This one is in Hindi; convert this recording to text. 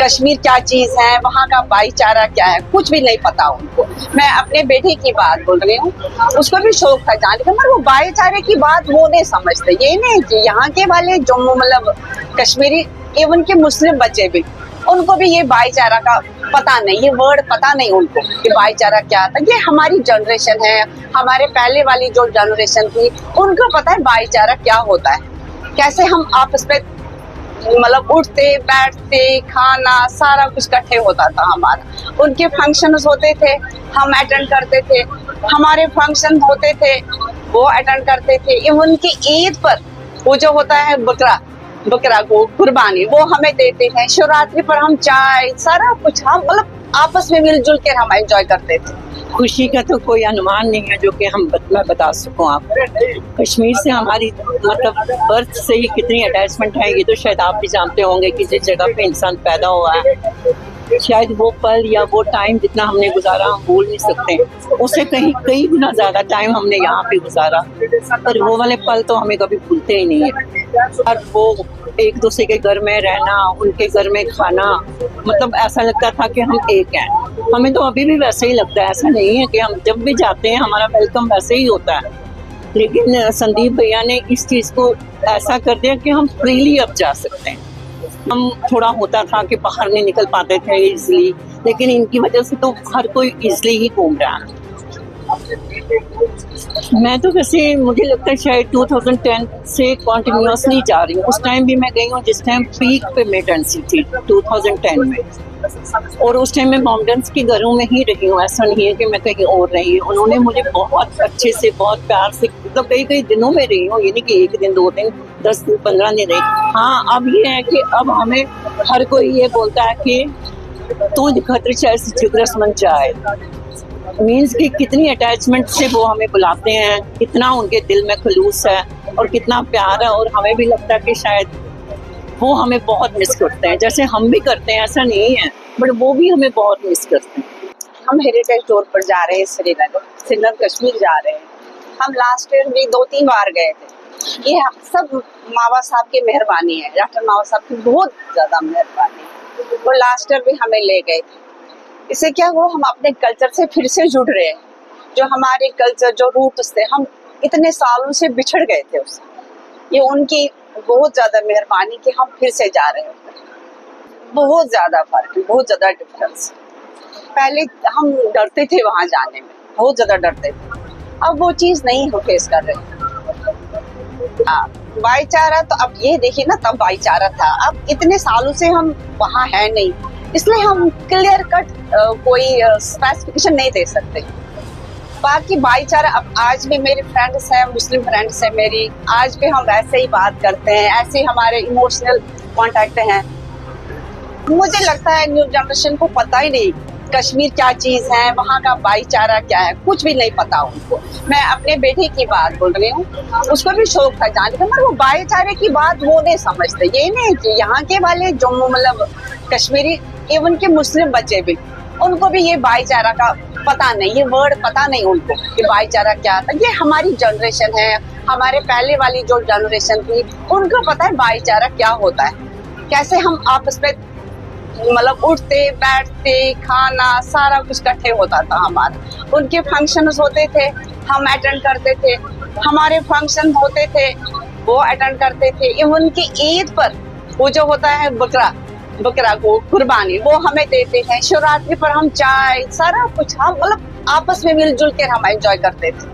कश्मीर क्या चीज है, वहाँ का भाईचारा क्या है, कुछ भी नहीं पता उनको। मैं अपने बेटे की बात बोल रही हूँ, उसको भी शौक था जाने का, मगर वो भाईचारे की बात वो नहीं समझते। ये नहीं कि यहाँ के वाले जो मतलब कश्मीरी, इवन के मुस्लिम बच्चे भी, उनको भी ये भाईचारा का पता नहीं, ये वर्ड पता नहीं उनको कि भाईचारा क्या था। ये हमारी जनरेशन है, हमारे पहले वाली जो जनरेशन थी उनको पता है भाईचारा क्या होता है, कैसे हम आपस में मतलब उठते बैठते, खाना सारा कुछ इकट्ठे होता था हमारा। उनके फंक्शंस होते थे, हम अटेंड करते थे, हमारे फंक्शन होते थे, वो अटेंड करते थे। इवन की ईद पर वो जो होता है बकरा को कुर्बानी, वो हमें देते हैं। शिवरात्रि पर हम चाय सारा कुछ हम मतलब आपस में मिलजुल कर हम एंजॉय करते थे। खुशी का तो कोई अनुमान नहीं है जो कि मैं बता सकूं आपको। कश्मीर से हमारी मतलब बर्थ से ही कितनी अटैचमेंट है, ये तो शायद आप भी जानते होंगे कि जिस जगह पे इंसान पैदा हुआ है, शायद वो पल या वो टाइम जितना हमने गुजारा हम भूल नहीं सकते। उससे कई गुना ज्यादा टाइम हमने यहाँ पे गुजारा, पर वो वाले पल तो हमें कभी भूलते ही नहीं है। और वो एक दूसरे के घर में रहना, उनके घर में खाना, मतलब ऐसा लगता था कि हम एक हैं। हमें तो अभी भी वैसे ही लगता है, ऐसा नहीं है कि हम जब भी जाते हैं हमारा वेलकम वैसे ही होता है। लेकिन संदीप भैया ने इस चीज़ को ऐसा कर दिया कि हम फ्रीली अब जा सकते हैं। हम थोड़ा होता था कि बाहर नहीं निकल पाते थे इजली, लेकिन इनकी वजह से तो हर कोई इजली ही घूम रहा है। मैं तो वैसे मुझे लगता है शायद 2010 से कॉन्टिन्यूसली जा रही हूँ। उस टाइम भी मैं गई हूँ जिस टाइम पीक पे मेटर्नसी थी 2010 में, और उस टाइम मैं मॉमडन्स के घरों में ही रही हूँ। ऐसा नहीं है कि मैं कहीं और रही हूँ। उन्होंने मुझे बहुत अच्छे से, बहुत प्यार से, मतलब कई दिनों में रही हूँ, ये नहीं कि 1 दिन 2 दिन 10 दिन 15 दिन रही। हाँ, अब ये है कि अब हमें हर कोई ये बोलता है कि तू खतर चाहे जिगरसमंद जाए, मीन्स कि कितनी अटैचमेंट से वो हमें बुलाते हैं, कितना उनके दिल में खलूस है और कितना प्यार है। और हमें भी लगता है कि शायद वो हमें बहुत मिस करते हैं, जैसे हम भी करते हैं, ऐसा नहीं है, बट वो भी हमें बहुत मिस करते हैं। हम हेरिटेज टूर पर जा रहे हैं, श्रीनगर कश्मीर जा रहे हैं। हम लास्ट ईयर भी 2-3 बार गए थे। ये सब मावा साहब की मेहरबानी है, डॉक्टर मावा साहब की बहुत ज्यादा मेहरबानी है। वो लास्ट ईयर भी हमें ले गए थे। इससे क्या हुआ, हम अपने कल्चर से फिर से जुड़ रहे हैं। जो हमारे कल्चर, जो रूट्स थे, हम इतने सालों से बिछड़ गए थे उससे। ये उनकी बहुत ज्यादा मेहरबानी कि हम फिर से जा रहे हैं। बहुत ज्यादा फर्क है, बहुत ज्यादा डिफरेंस। पहले हम डरते थे वहां जाने में, बहुत ज्यादा डरते थे। अब वो चीज नहीं हो फेस कर रहे। हाँ, भाईचारा तो अब ये देखिए ना, तब भाईचारा था, अब इतने सालों से हम वहाँ है नहीं, इसलिए हम क्लियर कट कोई स्पेसिफिकेशन नहीं दे सकते। बाकी भाईचारा अब आज भी मेरे फ्रेंड्स हैं, मुस्लिम फ्रेंड्स हैं मेरी, आज भी हम वैसे ही बात करते हैं, ऐसे ही हमारे इमोशनल कांटेक्ट हैं। मुझे लगता है न्यू जनरेशन को पता ही नहीं कश्मीर क्या चीज है, वहाँ का भाईचारा क्या है, कुछ भी नहीं पता उनको। मैं अपने बेटे की बात बोल रही हूँ, उसको भी शौक था जाने का, मगर वो भाईचारे की बात वो नहीं समझते। ये नहीं कि यहाँ के वाले जो मतलब कश्मीरी, इवन के मुस्लिम बच्चे भी, उनको भी ये भाईचारा का पता नहीं, ये वर्ड पता नहीं उनको कि भाईचारा क्या था। ये हमारी जनरेशन है, हमारे पहले वाली जो जनरेशन थी उनको पता है भाईचारा क्या होता है, कैसे हम आपस में मतलब उठते बैठते, खाना सारा कुछ इकट्ठे होता था हमारा। उनके फंक्शंस होते थे, हम अटेंड करते थे, हमारे फंक्शन होते थे, वो अटेंड करते थे। इवन की ईद पर वो जो होता है बकरा को कुर्बानी, वो हमें देते हैं। शिवरात्रि पर हम चाय सारा कुछ हम मतलब आपस में मिलजुल कर हम एंजॉय करते थे।